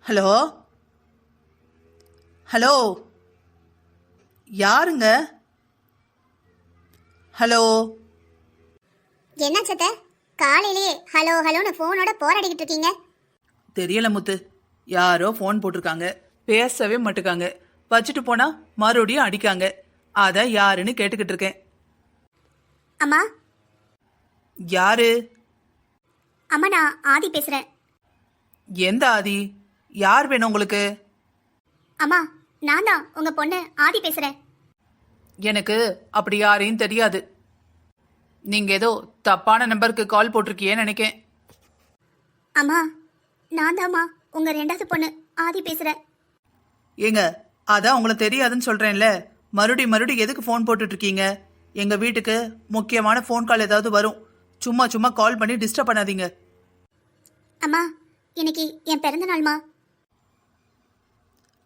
Hello hello, யாருங்க? Hello. என்ன சத்த காலையிலேயே ஹலோ ஹலோன்னு போனோட போராடிக்கிட்டு இருக்கீங்க? தெரியல முத்து, யாரோ ஃபோன் போட்டிருக்காங்க, பேசவே மாட்டுக்காங்க, வச்சுட்டு போனா மறுபடியும் அடிக்காங்க. அத யாருன்னு கேட்டுக்கிட்டு இருக்கேன். அம்மா. யாரு? அம்மா, நான் ஆதி பேசுறேன். எந்த ஆதி? யார் வேணும் உங்களுக்கு? அம்மா, நான் தான் உங்க பொண்ணு ஆதி பேசுறேன். எனக்கு அப்படி யாரையும் தெரியாது. நீங்க ஏதோ தப்பான நம்பருக்கு கால் போட்டிருக்கியேன்னு நினைக்கேன். அம்மா, நான் தான்மா உங்க ரெண்டாவது பொண்ணு ஆதி பேசுறேன். ஏங்க, அதான் உங்களுக்கு தெரியாதுன்னு சொல்றேன்ல. மறுபடியும் எதுக்கு ஃபோன் போட்டுட்டு இருக்கீங்க? எங்க வீட்டுக்கு முக்கியமான ஃபோன் கால் ஏதாவது வரும். சும்மா சும்மா கால் பண்ணி டிஸ்டர்ப் பண்ணாதீங்க. அம்மா, இன்னைக்கு என் பிறந்த நாள்மா.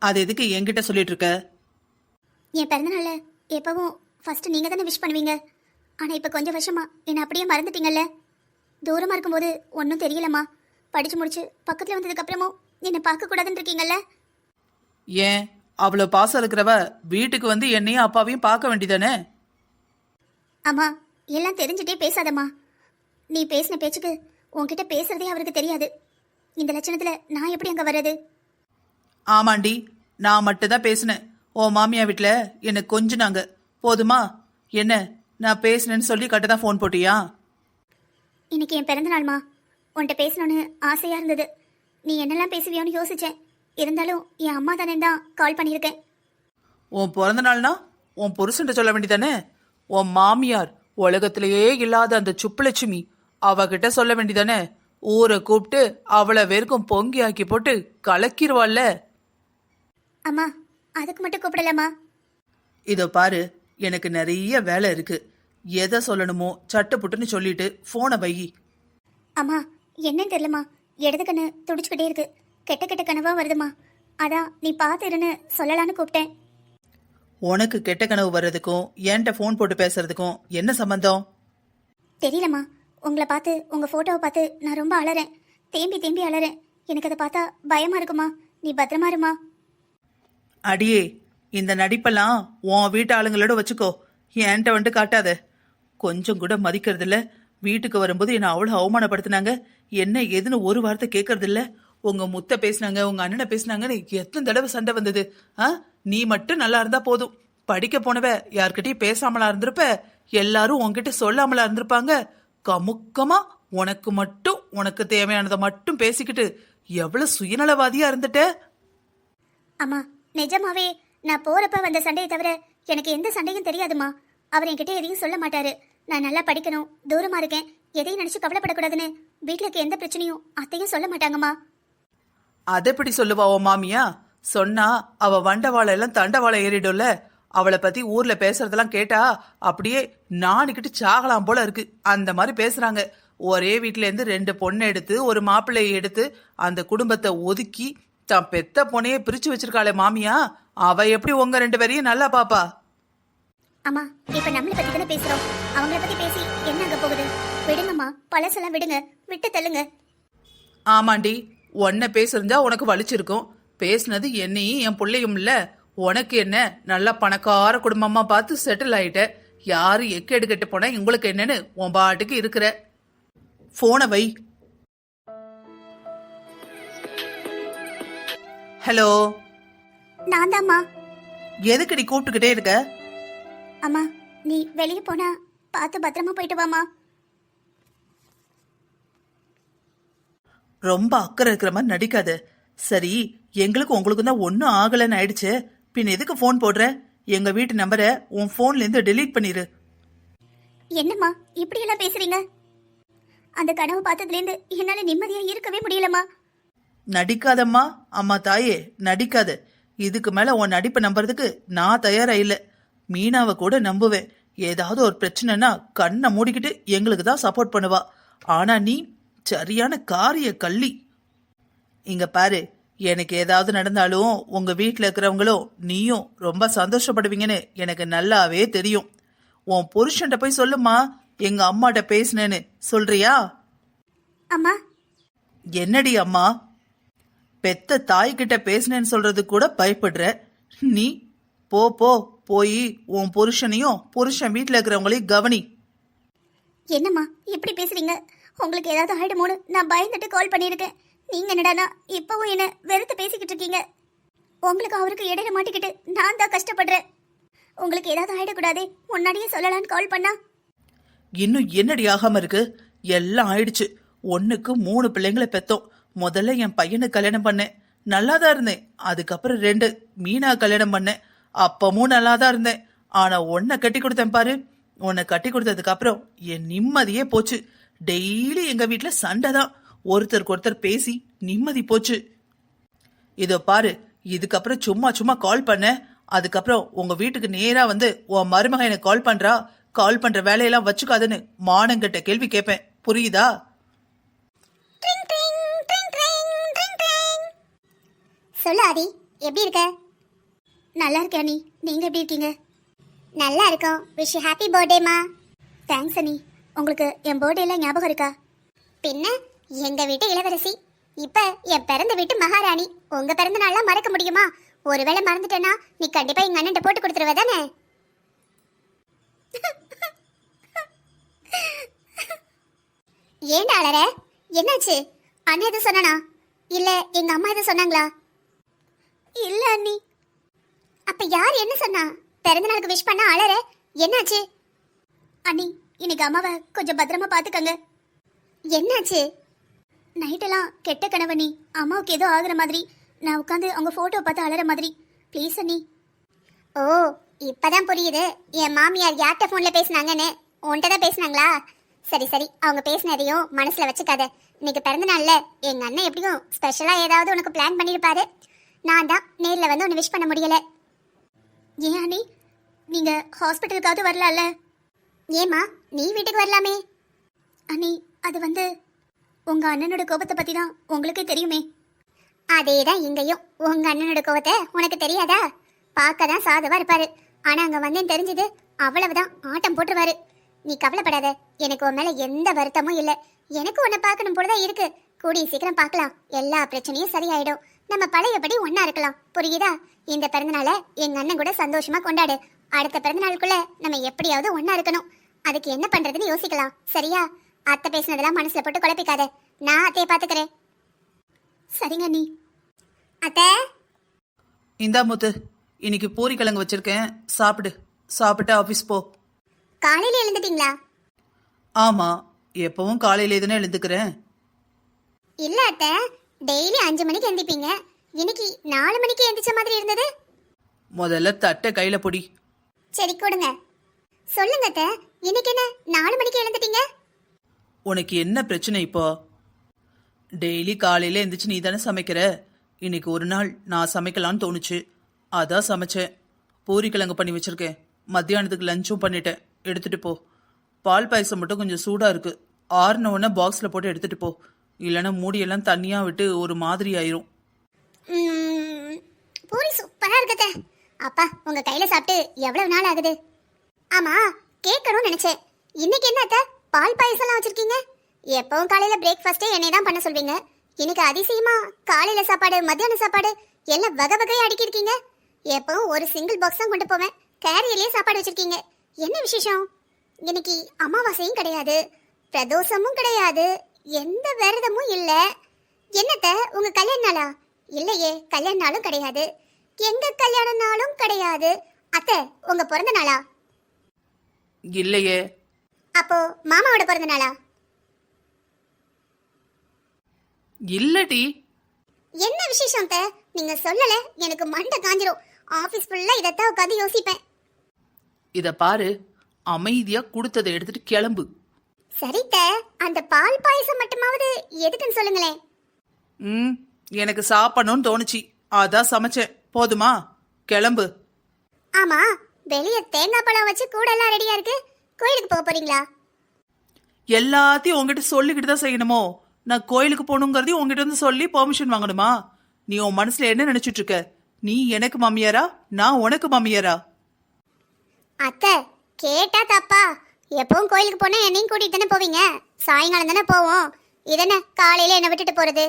அது எதுக்கு என்கிட்ட சொல்லிட்டு இருக்க? என் பிறந்த நாள்ல எப்பவும் ஃபர்ஸ்ட் நீங்க தானே விஷ் பண்ணுவீங்க. ஆனா இப்ப கொஞ்சம் வருஷமா என்ன அப்படியே மறந்துட்டீங்கல்ல. தூரமா இருக்கும்போது ஒன்றும் தெரியலம்மா. படிச்சு முடிச்சு பக்கத்துல வந்ததுக்கு அப்புறமும் என்னை பார்க்க கூடாதுன்னு இருக்கீங்கல்ல. ஏன், அவ்வளவு பாசம் இருக்கிறவ வீட்டுக்கு வந்து என்னையும் அப்பாவையும் பார்க்க வேண்டியதானே? அம்மா, எல்லாம் தெரிஞ்சுட்டே பேசாதம்மா. நீ பேசின பேச்சுக்கு உன்கிட்ட பேசுறதே அவருக்கு தெரியாது. இந்த லட்சணத்துல நான் எப்படி அங்க வர்றது? ஆமாண்டி, நான் மட்டும் தான் பேசினேன். ஓ மாமியா வீட்டுல எனக்கு கொஞ்சினாங்க, போதுமா? என்ன, நான் பேசினேன்னு சொல்லி கட்டதான் ஃபோன் போட்டியா? இன்னைக்கு என் பிறந்த நாள்மா. உன்கிட்ட பேசணும்னு ஆசையா இருந்தது. நீ என்னெல்லாம் பேசுவியோன்னு யோசிச்சேன். இருந்தாலும் என் அம்மா தானே தான் கால் பண்ணியிருக்கேன். உன் பிறந்த நாள்னா உன் புருஷன்ட்ட சொல்ல வேண்டியதானே? உன் மாமியார் உலகத்திலேயே இல்லாத அந்த சுப்புலட்சுமி, அவகிட்ட சொல்ல வேண்டியதானே? ஊரை கூப்பிட்டு அவளை வெறுக்கும் பொங்கி ஆக்கி போட்டு கலக்கிடுவாள்ல. அம்மா, அதுக்கு மட்டும் கூப்பிடலாமா? இதோ பாரு, எனக்கு நிறைய வேலை இருக்கு. எதை சொல்லணுமோ சட்டுப்புட்டுன்னு சொல்லிட்டு போனை வை. அம்மா, என்னன்னு தெரியலம்மா. இடது கண்ணு துடிச்சுக்கிட்டே இருக்கு. கெட்ட கெட்ட கனவா வருதுமா. அதான் நீ பார்த்துருன்னு சொல்லலான்னு கூப்பிட்டேன். உனக்கு கெட்ட கனவு வர்றதுக்கும் என்கிட்ட ஃபோன் போட்டு பேசுறதுக்கும் என்ன சம்பந்தம்? தெரியலம்மா. உங்களை பார்த்து உங்க போட்டோவை பார்த்து நான் ரொம்ப அலறேன். தேம்பி தேம்பி அலறேன். எனக்கு அதை பார்த்தா பயமா இருக்குமா. நீ பத்திரமா இருமா. அடியே, இந்த நடிப்பெல்லாம் உன் வீட்டு ஆளுங்களோட வச்சுக்கோ, என்கிட்ட வந்துட்டு காட்டாத. கொஞ்சம் கூட மதிக்கிறது இல்ல. வீட்டுக்கு வரும்போது என்ன அவ்வளவு அவமானப்படுத்தினாங்க. என்ன ஏதுன்னு ஒரு வார்த்தை கேட்கறது இல்ல. உங்க முத்த பேசினாங்க, உங்க அண்ணனை பேசினாங்கன்னு எத்தனை தடவை சண்டை வந்தது. நீ மட்டும் நல்லா இருந்தா போதும். படிக்க போனவ யார்கிட்டயும் பேசாமலா இருந்திருப்ப. எல்லாரும் உன்கிட்ட சொல்லாமலா இருந்திருப்பாங்க. கமுக்கமா உனக்கு மட்டும் உனக்கு தேவையானதை மட்டும் பேசிக்கிட்டு எவ்வளவு சுயநலவாதியா இருந்துட்ட. அம்மா, நிஜமாவே நான் போறப்ப வந்த சண்டையை தவிர எனக்கு எந்த சண்டையும் தெரியாதுமா. அவர் என்கிட்ட எதையும் சொல்ல மாட்டாரு. நான் நல்லா படிக்கணும், தூரமா இருக்கேன், எதையும் நினைச்சு கவலைப்படக்கூடாதுன்னு வீட்டுல இருக்க எந்த பிரச்சனையும் அத்தையும் சொல்ல மாட்டாங்கம்மா. அதை எப்படி சொல்லுவா உன் மாமியா? சொன்னா அவ வண்டவாளை எல்லாம் தண்டவாளை ஏறிடும்ல. அவளை பத்தி ஊர்ல பேசுறதெல்லாம் கேட்டா அப்படியே நானுக்கிட்டு சாகலாம் போல இருக்கு. அந்த மாதிரி பேசுறாங்க. ஒரே வீட்டுல இருந்து 2 பொண்ணை எடுத்து ஒரு மாப்பிள்ளையை எடுத்து அந்த குடும்பத்தை ஒதுக்கி தான் பெத்த பொண்ணையே பிரிச்சு வச்சிருக்காளே மாமியா. அவ எப்படி உங்க 2 பேரையும் நல்லா பாப்பா? அம்மா, இப்ப நம்மளை பத்தி தானே பேசுறோம். அவங்கள பத்தி பேசி என்ன அங்க போகுது? விடுங்கம்மா, பழசெல்லாம் விடுங்க, விட்டு தள்ளுங்க. ஆமாண்டி, உன்னை பேசிருந்தா உனக்கு வலிச்சிருக்கும். பேசுனது என்னையும் என் பிள்ளையும் இல்ல. உனக்கு என்ன, நல்லா பணக்கார குடும்பமா பார்த்து செட்டில் ஆயிட்ட. யாரு எக்கேடு கெட்டு போனா உங்களுக்கு என்னன்னு உன் பாட்டுக்கு இருக்கிற. போனை வை. ஹலோ. நான் தான்மா. எதுக்கு நீ கூப்பிட்டுக்கிட்டே இருக்க? அம்மா, நீ வெளியே போனா பார்த்து பத்திரமா போயிட்டு வாமா. ரொம்ப அக்கறை இருக்கிற மாதிரி நடிக்காத. சரி, எங்களுக்கு உங்களுக்கு தான் ஒன்னும் ஆகலன்னு ஆயிடுச்சு. பின் எதுக்கு போன் போடுற? எங்க வீட்டு நம்பரை உன் போன்ல இருந்து டெலீட் பண்ணிரு. என்னம்மா இப்படி எல்லாம் பேசுறீங்க? அந்த கனவு பார்த்ததுல இருந்து என்னால நிம்மதியா இருக்கவே முடியலம்மா. நடிக்காதம்மா, அம்மா தாயே, நடிக்காத. இதுக்கு மேல உன் நடிப்பை நம்புறதுக்கு நான் தயாரா இல்ல. மீனாவை கூட நம்புவேன். ஏதாவது ஒரு பிரச்சனைனா கண்ணை மூடிக்கிட்டு எங்களுக்கு தான் சப்போர்ட் பண்ணுவா. ஆனா நீ சரியான காரிய கள்ளி. இங்க பாரு, எனக்கு ஏதாவது நடந்தாலும் உங்க வீட்டுல இருக்கிறவங்களும் நீயும் ரொம்ப சந்தோஷப்படுவீங்கன்னு எனக்கு நல்லாவே தெரியும். உன் புருஷன்ட்ட போய் சொல்லுமா, எங்க அம்மாட்ட பேசுனேன்னு சொல்றியா? அம்மா. என்னடி அம்மா? பெத்த தாய்கிட்ட பேசினேன்னு சொல்றது கூட பயப்படுற நீ. போ போ போய் உன் புருஷனையும் புருஷன் வீட்டுல இருக்கிறவங்களையும் கவனி. என்னம்மா இப்படி பேசுறீங்க? உங்களுக்கு ஏதாவது ஆயிடுமோன்னு நான் பயந்துட்டு கால் பண்ணியிருக்கேன். நீங்க என்னடானா இப்பவும் என்ன வெறுத்து பேசிக்கிட்டு இருக்கீங்க. உங்களுக்கு அவருக்கு இடையில மாட்டிக்கிட்டு நான் தான் கஷ்டப்படுறேன். உங்களுக்கு ஏதாவது ஆயிடக்கூடாதே, முன்னாடியே சொல்லலான்னு கால் பண்ணா. இன்னும் என்னடி ஆகாம இருக்கு? எல்லாம் ஆயிடுச்சு. 1க்கு 3 பிள்ளைங்களை பெத்தோம். முதல்ல என் பையனுக்கு கல்யாணம் பண்ணேன், நல்லாதான் இருந்தேன். அதுக்கப்புறம் 2 மீனா கல்யாணம் பண்ணேன், அப்பமும் நல்லாதான் இருந்தேன். ஆனா உன்னை கட்டி கொடுத்தேன் பாரு. உன்னை கட்டி கொடுத்ததுக்கு அப்புறம் என் நிம்மதியே போச்சு. டெய்லி எங்க வீட்டுல சண்டை தான். ஒருத்தருக்கு ஒருத்தர் பேசி நிம்மதி போச்சு. இதோ பாரு, இதுக்கப்புறம் சும்மா சும்மா கால் பண்ண, அதுக்கப்புறம் உங்க வீட்டுக்கு நேரா வந்து உன் மருமக எனக்கு கால் பண்றா, கால் பண்ற வேலையெல்லாம் வச்சுக்காதுன்னு மானங்கிட்ட கேள்வி கேட்பேன். புரியுதா? சொல்லு ஆதி, எப்படி இருக்க? நல்லா இருக்கேன் அனி, நீங்க எப்படி இருக்கீங்க? நல்லா இருக்கோம். விஷ் யூ ஹாப்பி பர்த்டேமா. தேங்க்ஸ் அனி. உங்களுக்கு என் பர்த்டேலாம் ஞாபகம் இருக்கா? பின்ன எங்க வீட்டு இளவரசி, இப்ப என் பிறந்த வீட்டு மகாராணி. உங்க பிறந்த நாள்லாம் மறக்க முடியுமா? ஒருவேளை மறந்துட்டேன்னா நீ கண்டிப்பா எங்க அண்ணன் போட்டு கொடுத்துருவ தானே? ஏன்டா அலற? என்னாச்சு? அண்ணன் எதுவும் சொன்னானா? இல்ல எங்க அம்மா எதுவும் சொன்னாங்களா? இல்ல அண்ணி. அப்ப யார் என்ன சொன்னா? பிறந்த நாளுக்கு விஷ் பண்ண அலற, என்னாச்சு? அண்ணி, இன்னைக்கு அம்மாவை கொஞ்சம் பத்திரமா பாத்துக்கங்க. என்னாச்சு? நைட்டெல்லாம் கெட்ட கனவண்ணி. அம்மாவுக்கு ஏதோ ஆகுற மாதிரி, நான் உட்காந்து அவங்க போட்டோ பார்த்து அலற மாதிரி. ப்ளீஸ் அண்ணி. ஓ, இப்பதான் புரியுது என் மாமியார் யார்கிட்ட போன்ல பேசினாங்கன்னு. உன்கிட்ட தான் பேசினாங்களா? சரி சரி, அவங்க பேசினதையும் மனசுல வச்சுக்காத. இன்னைக்கு பிறந்த நாள்ல எங்க அண்ணன் எப்படியும் ஸ்பெஷலா ஏதாவது உனக்கு பிளான் பண்ணிருப்பாரு. நான் தான் நேர்ல வந்து உன்னை விஷ் பண்ண முடியல. ஏன் அண்ணி, நீங்க ஹாஸ்பிட்டலுக்காவது வரலாம்ல? ஏமா நீ வீட்டுக்கு வரலாமே? அண்ணி, அது வந்து உங்க அண்ணனோட கோபத்தை பத்தி தான் உங்களுக்கே தெரியுமே. அதேதான் இங்கேயும். உங்க அண்ணனோட கோபத்தை உனக்கு தெரியாதா? பார்க்க தான் சாதுவா இருப்பாரு, ஆனா அங்க வந்தேன்னு தெரிஞ்சது அவ்வளவுதான் ஆட்டம் போட்டுருவாரு. நீ கவலைப்படாத, எனக்கு உன் மேல எந்த வருத்தமும் இல்ல. எனக்கு உன்னை பார்க்கணும் போலதான் இருக்கு. கூடிய சீக்கிரம் பார்க்கலாம், எல்லா பிரச்சனையும் சரியாயிடும். நம்ம பழையபடி ஒன்னா இருக்கலாம், புரியுதா? இந்த பிறந்தநாளை எங்க அண்ணன் கூட சந்தோஷமா கொண்டாடு. அடுத்த பிறந்த நாளுக்குள்ள நம்ம எப்படியாவது ஒன்னா இருக்கணும். அதுக்கு என்ன பண்றதுன்னு யோசிக்கலாம், சரியா? அத்தை பேசினதெல்லாம் மனசுல போட்டு குழப்பிக்காத. நான் அத்தையை பாத்துக்கிறேன். சரிங்க நீ. அத்தை, இந்தா முத்து, இன்னைக்கு பூரி கிழங்கு வச்சிருக்கேன், சாப்பிடு. சாப்பிட்டு ஆபீஸ் போ. காலையில எழுந்துட்டீங்களா? ஆமா, எப்பவும் காலையில தானே எழுந்துக்கிறேன். இல்ல அத்தை, டெய்லி 5 மணிக்கு எந்திப்பீங்க. இன்னைக்கு 4 மணிக்கு எந்திரிச்ச மாதிரி இருந்தது. முதல்ல தட்டை கையில பொடி. சரி கொடுங்க. சொல்லுங்க அத்தை, இன்னைக்கு என்ன 4 மணிக்கு எழுந்துட்டீங்க? உனக்கு என்ன பிரச்சனை இப்போ? டெய்லி காலையில எந்திரிச்சு நீ தானே சமைக்கிற. இன்னைக்கு ஒரு நாள் நான் சமைக்கலான்னு தோணுச்சு, அதான் சமைச்சேன். பூரி கிழங்கு பண்ணி வச்சிருக்கேன். மத்தியானத்துக்கு லஞ்சும் பண்ணிட்டேன், எடுத்துட்டு போ. பால் பாயசம் மட்டும் கொஞ்சம் சூடா இருக்கு, ஆறுன உடனே பாக்ஸ்ல போட்டு எடுத்துட்டு போ. இல்லைன்னா மூடியெல்லாம் தண்ணியா விட்டு ஒரு மாதிரி ஆயிரும். பூரி சூப்பரா இருக்குதே. அப்பா, உங்க கையில சாப்பிட்டு எவ்வளவு நாள் ஆகுது? ஆமா, கேட்கணும்னு நினைச்சேன். இன்னைக்கு என்ன அத்தை, பால் பாயசம்லாம் வச்சிருக்கீங்க? எப்பவும் காலையில பிரேக்ஃபாஸ்டே என்னை தான் பண்ண சொல்வீங்க. இன்னைக்கு அதிசயமா காலையில சாப்பாடு மத்தியான சாப்பாடு எல்லாம் வகை வகையா அடுக்கிருக்கீங்க. எப்பவும் ஒரு சிங்கிள் பாக்ஸ் தான் கொண்டு போவேன், கேரியர்லயே சாப்பாடு வச்சிருக்கீங்க. என்ன விசேஷம்? இன்னைக்கு அமாவாசையும் கிடையாது, பிரதோஷமும் கிடையாது, எந்த விரதமும் இல்ல. என்னத்த உங்க கல்யாண நாளா? இல்லையே, கல்யாண நாளும் கிடையாது, எங்க கல்யாண நாளும் கிடையாது. அத்தை, உங்க பிறந்த நாளா? இல்லையே. அப்போ மாமாவோட பிறந்த நாளா? இல்லடி. என்ன விசேஷம் அத்தை? நீங்க சொல்லல, எனக்கு மண்டை காஞ்சிரும். ஆபீஸ் ஃபுல்லா இதத்தான் உட்காந்து யோசிப்பேன். இத பாரு, அமைதியா கொடுத்ததை எடுத்துட்டு கிளம்பு. சரித்த, அந்த பால் பாயசம் மட்டுமாவது எதுக்குன்னு சொல்லுங்களேன். எனக்கு சாப்பிடணும்னு தோணுச்சு, அதான் சமைச்சேன். போதுமா? கிளம்பு. ஆமா, வெளிய தேங்காய் பழம் வச்சு கூட எல்லாம் ரெடியா இருக்கு. கோயிலுக்கு போக போறீங்களா? எல்லாத்தையும் உங்ககிட்ட சொல்லிக்கிட்டு தான் செய்யணுமோ? நான் கோயிலுக்கு போகணுங்கிறதையும் உங்ககிட்ட வந்து சொல்லி பெர்மிஷன் வாங்கணுமா? நீ உன் மனசுல என்ன நினைச்சிட்டு இருக்க? நீ எனக்கு மாமியாரா, நான் உனக்கு மாமியாரா? அத்தை, கேட்டா தப்பா? எப்பவும் கோயிலுக்கு போனா என்னையும் கூட்டிட்டு தானே போவீங்க. சாயங்காலம் தானே போவோம். இதென்ன காலையில என்ன விட்டுட்டு போறது?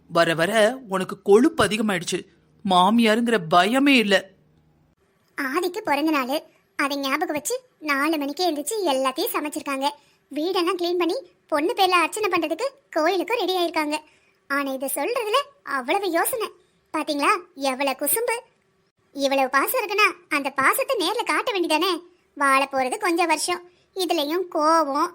வர வர உனக்கு கொழுப்பு அதிகமாயிடுச்சு. மாமியாருங்கிற பயமே இல்ல. ஆதிக்கு பிறந்த நாள், அதை ஞாபகம் வச்சு 4 மணிக்கு எழுந்திரிச்சு எல்லாத்தையும் சமைச்சிருக்காங்க. வீடெல்லாம் க்ளீன் பண்ணி பொண்ணு பேர்ல அர்ச்சனை பண்றதுக்கு கோயிலுக்கும் ரெடி ஆயிருக்காங்க. ஆனா இதை சொல்றதுல அவ்வளவு யோசனை. பாத்தீங்களா எவ்வளவு குசும்பு. இவ்வளவு பாசம் இருக்குன்னா அந்த பாசத்தை நேர்ல காட்ட வேண்டியதானே. வாழ போறது கொஞ்சம் வருஷம். இதுலயும் கோவம்,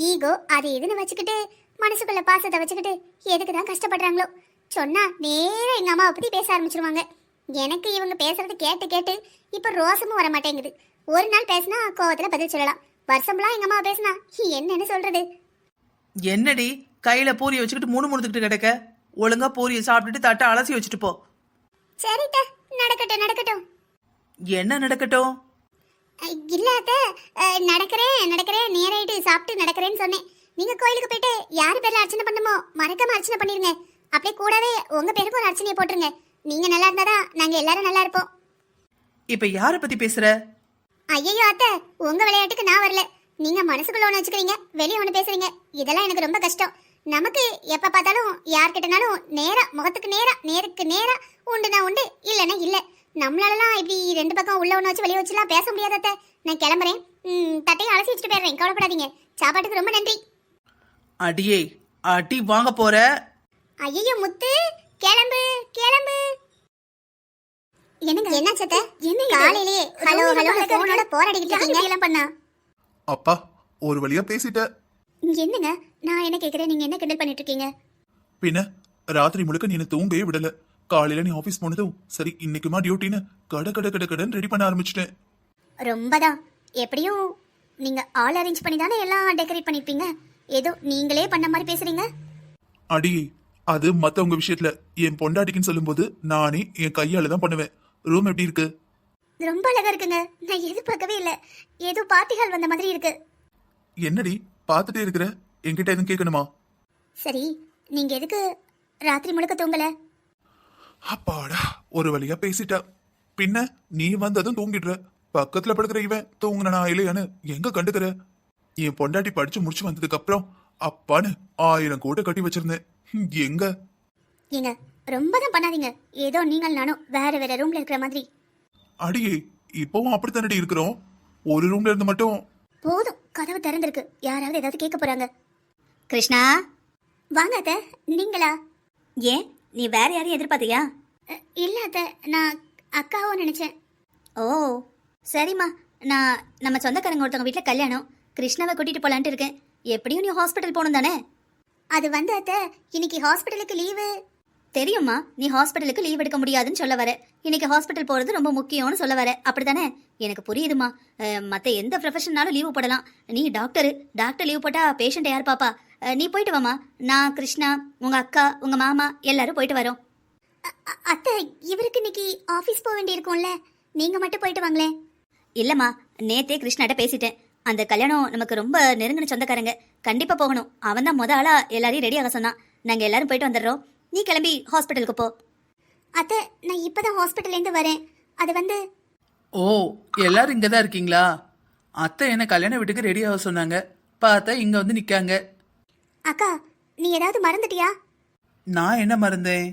ஈகோ அது இதுன்னு வச்சுக்கிட்டு மனசுக்குள்ள பாசத்தை வச்சுக்கிட்டு எதுக்கு தான் கஷ்டப்படுறாங்களோ. சொன்னா நேரா எங்க அம்மாவை பத்தி பேச ஆரம்பிச்சிருவாங்க. எனக்கு இவங்க பேசுறது கேட்டு கேட்டு இப்ப ரோசமும் வர மாட்டேங்குது. ஒரு நாள் பேசினா கோவத்துல பதில் சொல்லலாம். வருஷம்லாம் எங்க அம்மா பேசினா என்னன்னு சொல்றது. என்னடி கையில பூரியை வச்சுக்கிட்டு முணுமுணுத்துக்கிட்டு கிடக்க? ஒழுங்கா பூரியை சாப்பிட்டுட்டு தட்டை அலசி வச்சுட்டு போ. சரிட்ட, நடக்கட்டும் நடக்கட்டும். என்ன நடக்கட்டும்? இல்லாத நடக்கிறேன் நேராயிட்டு சாப்பிட்டு நடக்கிறேன்னு சொன்னேன். நீங்க கோயிலுக்கு போயிட்டு யாரு பேர்ல அர்ச்சனை பண்ணுமோ மறக்காம அர்ச்சனை பண்ணிருங்க. அப்படியே கூடவே உங்க பேருக்கு ஒரு அர்ச்சனையை போட்டுருங்க. நீங்க நல்லா இருந்தாதான் நாங்க எல்லாரும் நல்லா இருப்போம். இப்ப யார பத்தி பேசுற? ஐயோ அத்தை, உங்க விளையாட்டுக்கு நான் வரல. நீங்க மனசுக்குள்ள ஒண்ணு வச்சுக்கிறீங்க, வெளியே ஒண்ணு பேசுறீங்க. இதெல்லாம் எனக்கு ரொம்ப கஷ்டம். நமக்கு எப்ப பார்த்தாலும் யார்கிட்டனாலும் நேரா முகத்துக்கு நேருக்கு நேரா உண்டுனா உண்டு, இல்லைன்னா இல்ல. நம்மளாலலாம் இப்படி 2 பக்கம் உள்ள ஒண்ணு வச்சு வெளியே வச்சுலாம் பேச முடியாத அத்தை. நான் கிளம்புறேன். தட்டையும் அலசி வச்சுட்டு போயிடுறேன். கவலைப்படாதீங்க. சாப்பாட்டுக்கு ரொம்ப நன்றி. அடியே அடி வாங்க போற. ஐயோ முத்து, கிளம்பு கிளம்பு. என்னங்க என்னாச்சு அத்தை? என்ன காலையிலேயே ஹலோ ஹலோ போனோட போராடிக்கிட்டு இருக்கீங்க? எல்லாம் பண்ணா அப்பா ஒரு வழியா பேசிட்ட. என்னங்க நான் என்ன கேக்குறேன், நீங்க என்ன கிண்டல் பண்ணிட்டு இருக்கீங்க? பின்ன ராத்திரி முழுக்க நீ என்ன தூங்கவே விடல. காலையில நீ ஆபீஸ் போனதும் சரி இன்னைக்குமா டியூட்டின்னு கடன் ரெடி பண்ண ஆரம்பிச்சிட்டேன். ரொம்பதான். எப்படியும் நீங்க ஆல் அரேஞ்ச் பண்ணி தானே எல்லாம் டெக்கரேட் பண்ணிருப்பீங்க. ஏதோ நீங்களே பண்ண மாதிரி பேசுறீங்க. அடி அது மத்தவங்க விஷயத்துல, என் பொண்டாட்டிக்குன்னு சொல்லும்போது நானே என் கையால தான் பண்ணுவேன். ரூம் எப்படி இருக்கு? ரொம்ப அழகா இருக்குங்க. நான் எதிர்பார்க்கவே இல்ல. ஏதோ பார்ட்டி ஹால் வந்த மாதிரி இருக்கு. என்னடி பாத்துட்டே இருக்கிற? என்கிட்ட எதுவும் கேட்கணுமா? சரி, நீங்க எதுக்கு ராத்திரி முழுக்க தூங்கல? அப்பாடா ஒரு வழியா பேசிட்டா. பின்ன நீ வந்ததும் தூங்கிடுற. பக்கத்துல படுக்கிற இவன் தூங்குனா இல்லையான்னு எங்க கண்டுக்கிற? என் பொண்டாட்டி படிச்சு முடிச்சு வந்ததுக்கு அப்புறம் அப்பான்னு 1000 கோட்டை கட்டி வச்சிருந்தேன். எங்க? ஏங்க ரொம்ப தான் பண்ணாதீங்க. ஏதோ நீங்கள் நானும் வேற வேற ரூம்ல இருக்கிற மாதிரி. அடியே இப்பவும் அப்படித்தானடி இருக்கிறோம். ஒரு ரூம்ல இருந்து மட்டும் போதும், கதவு திறந்திருக்கு. யாராவது ஏதாவது கேட்க போறாங்க. கிருஷ்ணா வாங்க அத்தை. நீங்களா? ஏன் நீ வேற யாரையும் எதிர்பார்த்தியா? இல்ல அத்தை, நான் அக்காவும் நினைச்சேன். ஓ சரிம்மா, நான் நம்ம சொந்தக்காரங்க ஒருத்தவங்க வீட்டில் கல்யாணம். கிருஷ்ணாவை கூட்டிட்டு போலான்ட்டு இருக்கேன். எப்படியும் நீ ஹாஸ்பிட்டல் போகணும் தானே? அது வந்து அத்தை, இன்னைக்கு ஹாஸ்பிட்டலுக்கு லீவு. தெரியுமா, நீ ஹாஸ்பிட்டலுக்கு லீவ் எடுக்க முடியாதுன்னு சொல்ல வர. இன்னைக்கு ஹாஸ்பிட்டல் போகிறது ரொம்ப முக்கியம்னு சொல்ல வர, அப்படித்தானே? எனக்கு புரியுதுமா. மற்ற எந்த ப்ரொஃபஷன்னாலும் லீவு போடலாம். நீ டாக்டர் லீவ் போட்டால் பேஷண்ட்டை யார் பாப்பா? நீ போயிட்டு வாமா. நான், கிருஷ்ணா, உங்கள் அக்கா, உங்கள் மாமா எல்லாரும் போயிட்டு வரோம். அத்தை, இவருக்கு இன்னைக்கு ஆஃபீஸ் போக வேண்டியிருக்கும்ல, நீங்க மட்டும் போயிட்டு வாங்களேன். இல்லைம்மா, நேத்தே கிருஷ்ணாட்ட பேசிட்டேன். அந்த கல்யாணம் நமக்கு ரொம்ப நெருங்கின சொந்தக்காரங்க, கண்டிப்பாக போகணும். அவன் தான் முத ஆளா எல்லாரையும் ரெடி ஆக சொன்னான். நாங்கள் எல்லாரும் போயிட்டு வந்துடுறோம். நீ கிளம்பி ஹாஸ்பிட்டலுக்கு போ. அத்தை, நான் இப்பதான் ஹாஸ்பிட்டல்லேருந்து வரேன். அது வந்து ஓ, எல்லாரும் இங்க தான் இருக்கீங்களா? அத்தை என்ன கல்யாண வீட்டுக்கு ரெடி ஆக சொன்னாங்க. பார்த்தா இங்க வந்து நிக்காங்க. அக்கா, நீ ஏதாவது மறந்துட்டியா? நான் என்ன மறந்தேன்?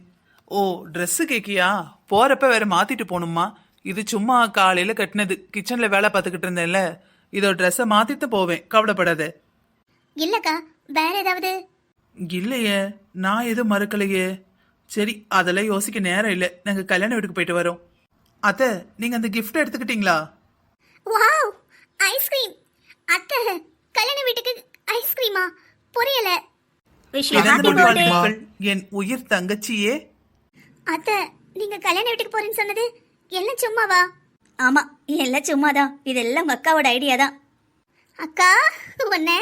ஓ, ட்ரெஸ்ஸு கேக்கியா? போறப்ப வேற மாத்திட்டு போகணுமா? இது சும்மா காலையில கட்டினது. கிச்சன்ல வேலை பார்த்துக்கிட்டு இருந்தேன்ல, இதோ ட்ரெஸ்ஸை மாத்திட்டு போவேன், கவலைப்படாத. இல்லக்கா, வேற ஏதாவது? இல்லையே, நான் எதுவும் மறக்கலையே. சரி, அதெல்லாம் யோசிக்க நேரம் இல்லை. நாங்க கல்யாண வீட்டுக்கு போயிட்டு வரோம். அத்தை, நீங்க அந்த கிஃப்ட் எடுத்துக்கிட்டீங்களா? Wow, ice cream! அத்தை, கல்யாண வீட்டுக்கு ஐஸ்கிரீமா? புரியல. பிறந்த நாள் வாழ்த்துக்கள், என் உயிர் தங்கச்சியே. அத்தை, நீங்க கல்யாண வீட்டுக்கு போறேன்னு சொன்னது எல்லாம் சும்மாவா? ஆமாம், எல்லாம் சும்மாதான். இதெல்லாம் உங்கள் அக்காவோட ஐடியா தான். அக்கா, உன்ன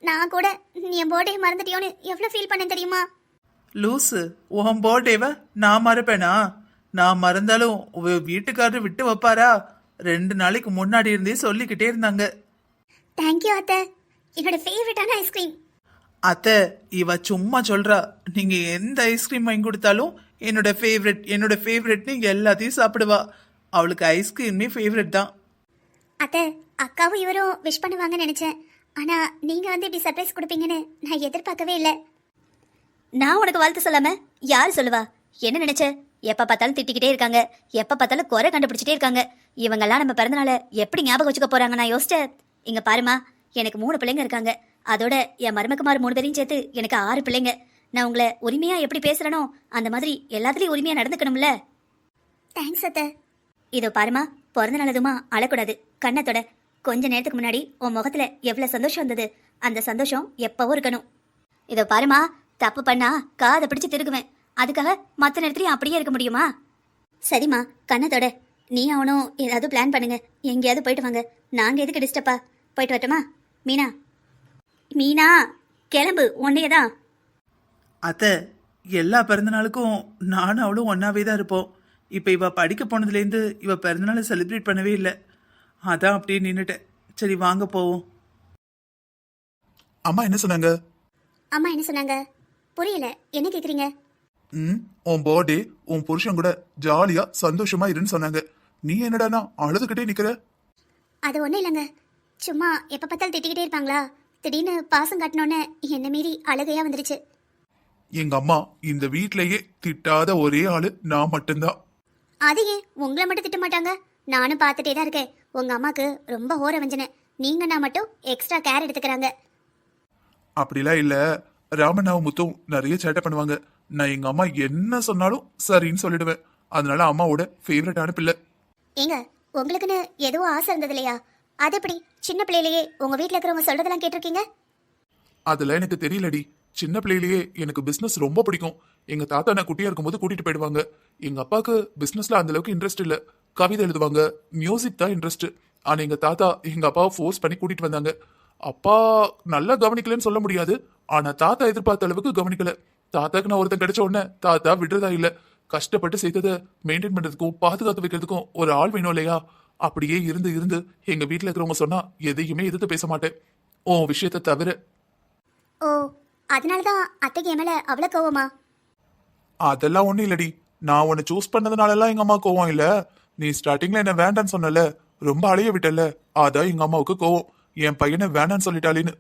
நான் கூட நீ என் பர்த்டே மறந்துட்டியோன்னு எவ்வளவு ஃபீல் பண்ண தெரியுமா? லூசு, உன் பர்த்டேவ நான் மறப்பேனா? நான் மறந்தாலும் வீட்டுக்காரர் விட்டு வைப்பாரா? 2 நாளைக்கு முன்னாடி இருந்தே சொல்லிக்கிட்டே இருந்தாங்க. தேங்க்யூ அத்தை, என்னோட ஃபேவரட்டான ஐஸ்கிரீம். அத்தை, இவ சும்மா சொல்றா. நீங்க எந்த ஐஸ்கிரீம் வாங்கி கொடுத்தாலும் என்னோட ஃபேவரெட்னு எல்லாத்தையும் சாப்பிடுவா. அவளுக்கு ஐஸ்கிரீமே ஃபேவரெட் தான். அத்தை, அக்காவும் இவரும் விஷ் பண்ணுவாங்கன்னு நினைச்சேன். ஆனா நீங்க வந்து இப்படி சர்ப்ரைஸ் கொடுப்பீங்கன்னு நான் எதிர்பார்க்கவே இல்லை. நான் உனக்கு வாழ்த்து சொல்லாம யார் சொல்லுவா? என்ன நினைச்ச? எப்ப பார்த்தாலும் திட்டிக்கிட்டே இருக்காங்க, எப்ப பார்த்தாலும் குறை கண்டுபிடிச்சிட்டே இருக்காங்க. இவங்கெல்லாம் நம்ம பிறந்தநாள எப்படி ஞாபகம் வச்சுக்க போறாங்க? நான் யோசிச்சேன். இங்க பாருமா, எனக்கு 3 பிள்ளைங்க இருக்காங்க. அதோட என் மருமக்குமார் 3 பேரையும் சேர்த்து எனக்கு 6 பிள்ளைங்க. நான் உங்களை உரிமையா எப்படி பேசுறனோ அந்த மாதிரி எல்லாத்துலயும் உரிமையா நடந்துக்கணும்ல. தேங்க்ஸ் அத்தை. இதோ பாருமா, பிறந்த நாள் எதுமா அழக்கூடாது. கண்ணத்தோட கொஞ்ச நேரத்துக்கு முன்னாடி உன் முகத்துல எவ்வளவு சந்தோஷம் வந்தது, அந்த சந்தோஷம் எப்பவும் இருக்கணும். இதோ பாருமா, தப்பு பண்ணா காதை பிடிச்சு திருகுவேன். அதுக்காக மற்ற நேரத்துலயும் அப்படியே இருக்க முடியுமா? சரிம்மா, கண்ணத்தோட நீ அவனும் ஏதாவது பிளான் பண்ணுங்க. எங்கேயாவது போயிட்டு வாங்க. நாங்க எதுக்கு டிஸ்டர்பா? போயிட்டு வரட்டுமா? மீனா, மீனா கிளம்பு, உன்னையதான். அத்தை, எல்லா பிறந்தநாளுக்கும் நானும் அவளும் ஒன்னாவே தான் இருப்போம். இப்போ இவ படிக்க போனதுலேருந்து இவ பிறந்தநாளை செலிப்ரேட் பண்ணவே இல்லை. அதான் அப்படியே நின்றுட்டேன். சரி வாங்க போவோம். அம்மா என்ன சொன்னாங்க? அம்மா என்ன சொன்னாங்க? புரியல, என்ன கேக்குறீங்க? உன் பர்த்டே உன் புருஷன் கூட ஜாலியா சந்தோஷமா இருன்னு சொன்னாங்க. நீ என்னடானா அழுதுகிட்டே நிக்கிற? அது ஒன்றும் இல்லைங்க. சும்மா எப்போ பார்த்தாலும் திட்டிக்கிட்டே இருப்பாங்களா, திடீர்னு பாசம் காட்டினோன்னே என்ன மீறி அழுகையா வந்துடுச்சு. எங்க அம்மா இந்த வீட்லயே திட்டாத ஒரே ஆளு நான் மட்டும்தான். அது ஏன் உங்களை மட்டும் திட்ட மாட்டாங்க? நானும் பார்த்துட்டே தான் இருக்கேன். உங்க அம்மாக்கு ரொம்ப ஓர வஞ்சனை. நீங்க நான் மட்டும் எக்ஸ்ட்ரா கேர் எடுத்துக்கிறாங்க. அப்படிலாம் இல்ல. ராமண்ணாவும் முத்தும் நிறைய சேட்டை பண்ணுவாங்க. நான் எங்க அம்மா என்ன சொன்னாலும் சரின்னு சொல்லிடுவேன். அதனால அம்மாவோட ஃபேவரட்டான பிள்ளை. ஏங்க, உங்களுக்குன்னு எதுவும் ஆசை இருந்தது இல்லையா? அது எப்படி சின்ன பிள்ளையிலேயே உங்க வீட்டில் இருக்கிறவங்க சொல்றதெல்லாம் கேட்டிருக்கீங்க? அதெல்லாம் எனக்கு தெரியலடி. சின்ன பிள்ளையிலேயே எனக்கு பிசினஸ் ரொம்ப பிடிக்கும். எங்க தாத்தா நான் குட்டியா இருக்கும்போது கூட்டிட்டு போயிடுவாங்க. எங்க அப்பாவுக்கு பிசினஸ்ல அந்த அளவுக்கு இன்ட்ரெஸ்ட் இல்ல. கவிதை எழுதுவாங்க, மியூசிக் தான் இன்ட்ரெஸ்ட். ஆனா எங்க தாத்தா எங்க அப்பாவை ஃபோர்ஸ் பண்ணி கூட்டிட்டு வந்தாங்க. அப்பா நல்லா கவனிக்கலன்னு சொல்ல முடியாது. ஆனா தாத்தா எதிர்பார்த்த அளவுக்கு கவனிக்கல. தாத்தாக்கு நான் ஒருத்தன் கிடைச்ச உடனே தாத்தா விடுறதா இல்ல. கஷ்டப்பட்டு செய்ததை மெயின்டைன் பண்றதுக்கும் பாதுகாத்து வைக்கிறதுக்கும் ஒரு ஆள் வேணும் இல்லையா? அப்படியே இருந்து இருந்து எங்க வீட்டுல இருக்கிறவங்க சொன்னா எதையுமே எதிர்த்து பேச மாட்டேன், உன் விஷயத்தை தவிர. ஓ, அதனாலதான் அத்தைக்கு என் மேல அவ்வளவு கோவமா? அதெல்லாம் ஒண்ணும் இல்லடி. நான் உன்னை சூஸ் பண்ணதுனால எல்லாம் எங்க அம்மா கோவம் இல்ல. நீ ஸ்டார்டிங்ல என்ன வேண்டான்னு சொன்னல, ரொம்ப அலைய விட்டல, அதான் எங்க அம்மாவுக்கு கோவம். என் பையனை வேண்டான்னு சொல்லிட்டாலேன்னு.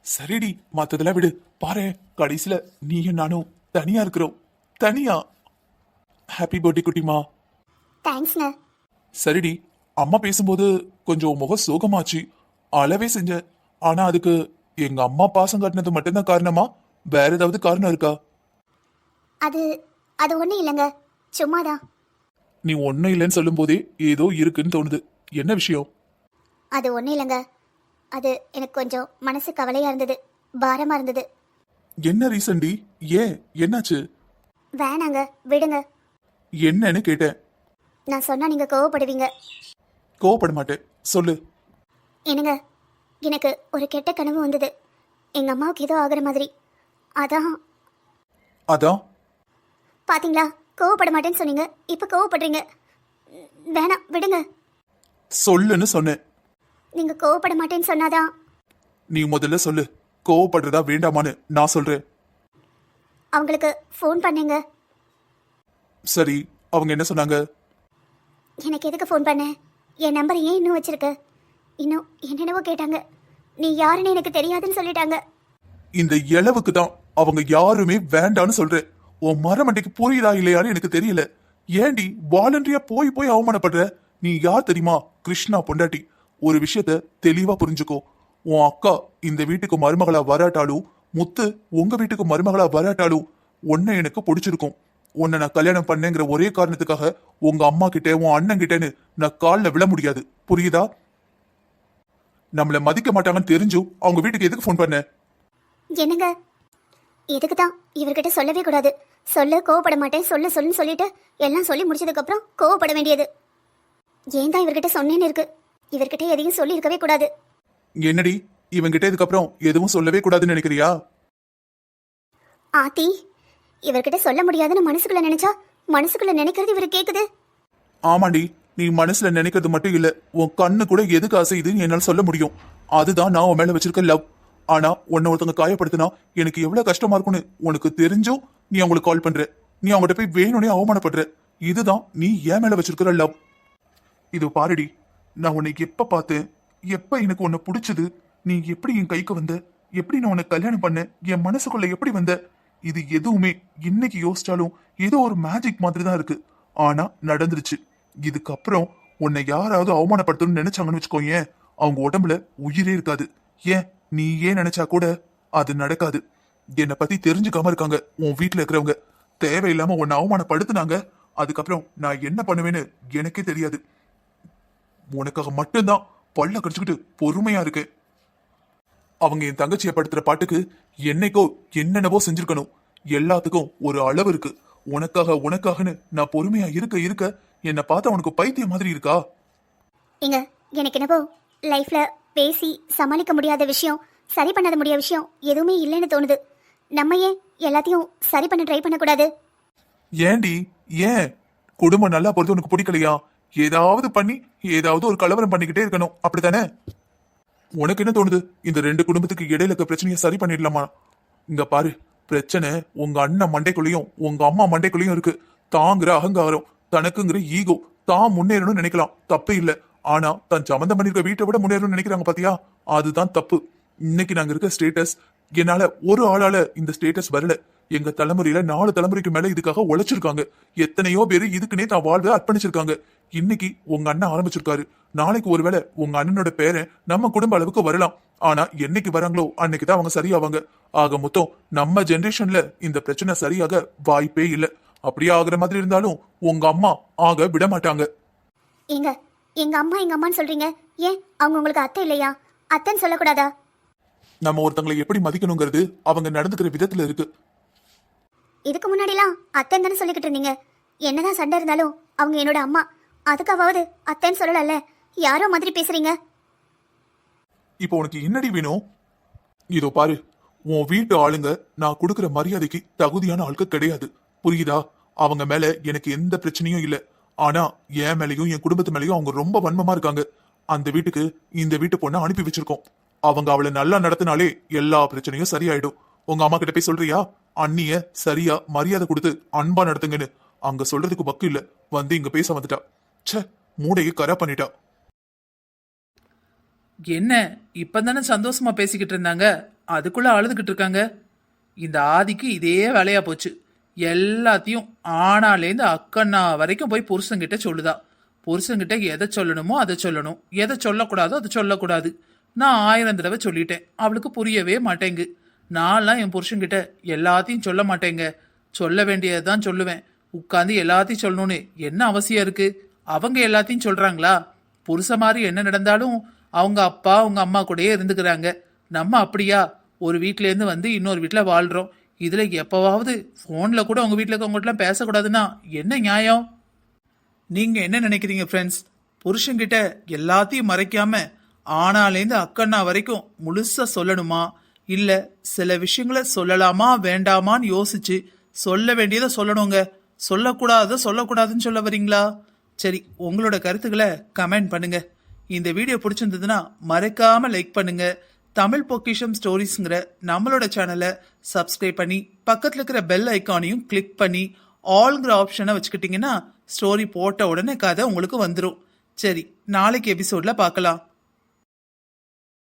சரிடி, மத்ததெல்லாம் விடு. பாரு, கடைசியில நீயும் நானும் தனியா இருக்கிறோம். தனியா. ஹாப்பி பர்த்டே குட்டிமா. தேங்க்ஸ்ங்க. சரிடி, அம்மா பேசும்போது கொஞ்சம் முகம் சோகமாச்சு, அளவே செஞ்ச. ஆனா அதுக்கு எங்க அம்மா பாசம் காட்டினது மட்டும்தான் காரணமா, வேற ஏதாவது காரணம் இருக்கா? அது அது ஒன்றும் இல்லைங்க, சும்மாதான். நீ ஒன்னும் இல்லைன்னு சொல்லும் போதே ஏதோ இருக்குன்னு தோணுது. என்ன விஷயம்? அது ஒன்றும் இல்லைங்க. அது எனக்கு கொஞ்சம் மனசு கவலையா இருந்தது, பாரமா இருந்தது. என்ன ரீசன் டி? ஏன், என்னாச்சு? வேணாங்க, விடுங்க. என்னன்னு கேட்டேன். நான் சொன்னா நீங்க கோவப்படுவீங்க. கோவப்பட மாட்டேன், சொல்லு. என்னங்க, எனக்கு ஒரு கெட்ட கனவு வந்தது. எங்க அம்மாவுக்கு ஏதோ ஆகுற மாதிரி. அதான். அதான் பாத்தீங்களா, கோவப்பட மாட்டேன்னு சொன்னீங்க, இப்ப கோவப்படுறீங்க. வேணாம், விடுங்க. சொல்லுன்னு சொன்னேன். நீங்க கோவப்பட மாட்டேன்னு சொன்னாதான். நீ முதல்ல சொல்லு, கோவப்படுறதா வேண்டாமான்னு நான் சொல்றேன். அவங்களுக்கு ஃபோன் பண்ணேங்க. சரி, அவங்க என்ன சொன்னாங்க? எனக்கு எதுக்கு ஃபோன் பண்ண, என் நம்பர் ஏன் இன்னும் வச்சிருக்க, இன்னும் என்னென்னவோ கேட்டாங்க. நீ யாருன்னு எனக்கு தெரியாதுன்னு சொல்லிட்டாங்க. இந்த இளவுக்கு தான் அவங்க யாருமே வேண்டான்னு சொல்றேன். உன் மரமண்டைக்கு புரியுதா இல்லையான்னு எனக்கு தெரியல. ஏண்டி வாலண்டரியா போய் போய் அவமானப்படுற? நீ யார் தெரியுமா? கிருஷ்ணா பொண்டாட்டி. ஒரு விஷயத்த தெளிவா புரிஞ்சுக்கோ. உன் அக்கா இந்த வீட்டுக்கு மருமகளா வராட்டாலும், முத்து உங்க வீட்டுக்கு மருமகளா வராட்டாலும், உன்னை எனக்கு பிடிச்சிருக்கும். உன்னை நான் கல்யாணம் பண்ணேங்கிற ஒரே காரணத்துக்காக உங்க அம்மா கிட்ட உன் அண்ணன் கிட்டன்னு நான் காலில் விழ முடியாது. புரியுதா? நம்மள மதிக்க மாட்டாங்கன்னு தெரிஞ்சும் அவங்க வீட்டுக்கு எதுக்கு ஃபோன் பண்ண? என்னங்க, எதுக்கு தான் இவர்கிட்ட சொல்லவே கூடாது. சொல்ல கோவப்பட மாட்டேன், சொல்லுன்னு சொல்லிட்டு எல்லாம் சொல்லி முடிச்சதுக்கு அப்புறம் கோவப்பட வேண்டியது. ஏன் தான் இவர்கிட்ட சொன்னேன்னு இருக்கு. இவர்கிட்ட எதையும் சொல்லி இருக்கவே கூடாது. என்னடி, இவங்கிட்ட இதுக்கப்புறம் எதுவும் சொல்லவே கூடாதுன்னு நினைக்கிறியா? ஆத்தி, இவர்கிட்ட சொல்ல முடியாதுன்னு மனசுக்குள்ள நினைச்சா மனசுக்குள்ள நினைக்கிறது இவரு கேக்குது. ஆமாண்டி, நீ மனசுல நினைக்கிறது மட்டும் இல்ல, உன் கண்ணு கூட எதுக்கு அசையுதுன்னு என்னால சொல்ல முடியும். அதுதான் நான் உன் மேல வச்சிருக்க லவ். ஆனா உன்னை ஒருத்தவங்க காயப்படுத்தினா எனக்கு எவ்வளவு கஷ்டமா இருக்கும்னு உனக்கு தெரிஞ்சும் நீ அவங்களுக்கு கால் பண்ற. நீ அவங்ககிட்ட போய் வேணும்னே அவமானப்படுற. இதுதான் நீ என் மேல வச்சிருக்கிற லவ். இது பாருடி, நான் உன்னை எப்ப பார்த்தேன், எப்ப எனக்கு உன்னை பிடிச்சது, நீ எப்படி என் கைக்கு வந்த, எப்படி நான் உன்னை கல்யாணம் பண்ண, என் மனசுக்குள்ள எப்படி வந்த, இது எதுவுமே இன்னைக்கு யோசிச்சாலும் ஏதோ ஒரு மேஜிக் மாதிரி தான் இருக்கு. ஆனா நடந்துருச்சு. இதுக்கப்புறம் உன்னை யாராவது அவமானப்படுத்தணும்னு நினைச்சாங்கன்னு வச்சுக்கோயேன், அவங்க உடம்புல உயிரே இருக்காது. ஏன் நீ ஏன் நினைச்சா கூட அது நடக்காது. என்னை பத்தி தெரிஞ்சுக்காம இருக்காங்க உன் வீட்டுல இருக்கிறவங்க. தேவையில்லாம உன்னை அவமானப்படுத்தினாங்க. அதுக்கப்புறம் நான் என்ன பண்ணுவேன்னு எனக்கே தெரியாது. உனக்காக மட்டும்தான் பல்ல கடிச்சுக்கிட்டு பொறுமையா இருக்கு. அவங்க என் தங்கச்சியை படுத்துற பாட்டுக்கு என்னைக்கோ என்னென்னவோ செஞ்சிருக்கணும். எல்லாத்துக்கும் ஒரு அளவு இருக்கு. உனக்காகன்னு நான் பொறுமையா இருக்க என்னை பார்த்தா உனக்கு பைத்தியம் மாதிரி இருக்கா? இங்க எனக்கு என்னவோ லைஃப்ல பேசி சமாளிக்க முடியாத விஷயம், சரி பண்ணாத முடியாத விஷயம் எதுவுமே இல்லைன்னு தோணுது. நம்ம ஏன் எல்லாத்தையும் சரி பண்ண ட்ரை பண்ணக்கூடாது? ஏண்டி, ஏன் குடும்பம் நல்லா போறது உனக்கு பிடிக்கலையா? ஏதாவது பண்ணி ஏதாவது ஒரு கலவரம் பண்ணிக்கிட்டே இருக்கணும், அப்படித்தானே? உனக்கு என்ன தோணுது? இந்த ரெண்டு குடும்பத்துக்கு இடையில இருக்க பிரச்சனையை சரி பண்ணிடலாமா? இங்க பாரு, பிரச்சனை உங்க அண்ணன் மண்டைக்குள்ளேயும் உங்க அம்மா மண்டைக்குள்ளேயும் இருக்கு. தாங்கிற அகங்காரம், தனக்குங்கிற ஈகோ, தான் முன்னேறணும்னு நினைக்கலாம், தப்பு இல்ல. ஆனா தன் சம்பந்தம் பண்ணிருக்க வீட்டை விட முன்னேறணும்னு நினைக்கிறாங்க பாத்தியா, அதுதான் தப்பு. இன்னைக்கு நாங்க இருக்க ஸ்டேட்டஸ், என்னால ஒரு ஆளால இந்த ஸ்டேட்டஸ் வரல. எங்க தலைமுறையில 4 தலைமுறைக்கு மேல இதுக்காக உழைச்சிருக்காங்க. எத்தனையோ பேரு இதுக்குன்னே தான் வாழ்வை அர்ப்பணிச்சிருக்காங்க. இன்னைக்கு உங்க அண்ணன் ஆரம்பிச்சிருக்காரு. நாளைக்கு ஒருவேளை உங்க அண்ணனோட பேரன் நம்ம குடும்ப அளவுக்கு வரலாம். ஆனா என்னைக்கு வராங்களோ அன்னைக்குதான் அவங்க சரியாவாங்க. ஆக மொத்தம் நம்ம ஜெனரேஷன்ல இந்த பிரச்சனை சரியாக வாய்ப்பே இல்ல. அப்படியே ஆகுற மாதிரி இருந்தாலும் உங்க அம்மா ஆக விட மாட்டாங்க. எங்க அம்மான்னு சொல்றீங்க, ஏன் அவங்க உங்களுக்கு அத்தை இல்லையா? அத்தைன்னு சொல்லக்கூடாதா? நம்ம ஒருத்தங்களை எப்படி மதிக்கணுங்கிறது அவங்க நடந்துக்கிற விதத்துல இருக்கு. இதுக்கு முன்னாடிலாம் அத்தைன்னு தானே சொல்லிக்கிட்டு இருந்தீங்க. என்னதான் சண்டை இருந்தாலும் அவங்க என்னோட அம்மா, அதுக்காவது அத்தைன்னு சொல்லல. யாரோ மாதிரி பேசுறீங்க. இப்போ உனக்கு என்னடி வேணும்? இதோ பாரு, உன் வீட்டு ஆளுங்க நான் கொடுக்கிற மரியாதைக்கு தகுதியான ஆளுக்கு கிடையாது, புரியுதா? அவங்க மேல எனக்கு எந்த பிரச்சனையும் இல்ல. ஆனா என் மேலையும் என் குடும்பத்து மேலையும் அவங்க ரொம்ப வன்மமா இருக்காங்க. அந்த வீட்டுக்கு இந்த வீட்டு பொண்ணை அனுப்பி வச்சிருக்கோம். அவங்க அவளை நல்லா நடத்தினாலே எல்லா பிரச்சனையும் சரியாயிடும். உங்க அம்மா கிட்ட போய் சொல்றியா, அண்ணிய சரியா மரியாதை கொடுத்து அன்பா நடத்துங்கன்னு? அங்க சொல்றதுக்கு பக்கு இல்ல, வந்து இங்க பேச வந்துட்டா. ச்சே, மூடையை கரா பண்ணிட்டா. என்ன இப்பதானே சந்தோஷமா பேசிக்கிட்டு இருந்தாங்க, அதுக்குள்ள அழுதுகிட்டு இருக்காங்க. இந்த ஆதிக்கு இதே வேலையா போச்சு. எல்லாத்தையும் ஆனாலேருந்து அக்கண்ணா வரைக்கும் போய் புருஷன்கிட்ட சொல்லுதா. புருஷன்கிட்ட எதை சொல்லணுமோ அதை சொல்லணும், எதை சொல்லக்கூடாதோ அதை சொல்லக்கூடாது. நான் 1000 தடவை சொல்லிட்டேன், அவளுக்கு புரியவே மாட்டேங்கு. நான்லாம் என் புருஷன்கிட்ட எல்லாத்தையும் சொல்ல மாட்டேங்க, சொல்ல வேண்டியதுதான் சொல்லுவேன். உட்காந்து எல்லாத்தையும் சொல்லணும்னு என்ன அவசியம் இருக்கு? அவங்க எல்லாத்தையும் சொல்றாங்களா? புருஷ மாதிரி என்ன நடந்தாலும் அவங்க அப்பா அவங்க அம்மா கூடயே இருந்துக்கிறாங்க. நம்ம அப்படியா? ஒரு வீட்டிலேருந்து வந்து இன்னொரு வீட்டில் வாழ்கிறோம். இதில் எப்போவாவது ஃபோனில் கூட உங்கள் வீட்டில் இருக்கவங்ககிட்டலாம் பேசக்கூடாதுன்னா என்ன நியாயம்? நீங்கள் என்ன நினைக்கிறீங்க ஃப்ரெண்ட்ஸ்? புருஷன்கிட்ட எல்லாத்தையும் மறைக்காம ஆனாலேருந்து அக்கண்ணா வரைக்கும் முழுசாக சொல்லணுமா, இல்லை சில விஷயங்களை சொல்லலாமா வேண்டாமான்னு யோசிச்சு சொல்ல வேண்டியதை சொல்லணுங்க, சொல்லக்கூடாதுன்னு சொல்ல வரீங்களா? சரி, உங்களோட கருத்துக்களை கமெண்ட் பண்ணுங்க. இந்த வீடியோ பிடிச்சிருந்ததுன்னா மறக்காம லைக் பண்ணுங்க. தமிழ் பொக்கிஷம் ஸ்டோரிஸ்ங்கிற நம்மளோட சேனலை சப்ஸ்கிரைப் பண்ணி பக்கத்தில் இருக்கிற பெல் ஐக்கானையும் கிளிக் பண்ணி ஆல்ங்கிற ஆப்ஷனை வச்சுக்கிட்டிங்கன்னா ஸ்டோரி போட்ட உடனே கதை உங்களுக்கு வந்துடும். சரி, நாளைக்கு எபிசோட்ல பார்க்கலாம்.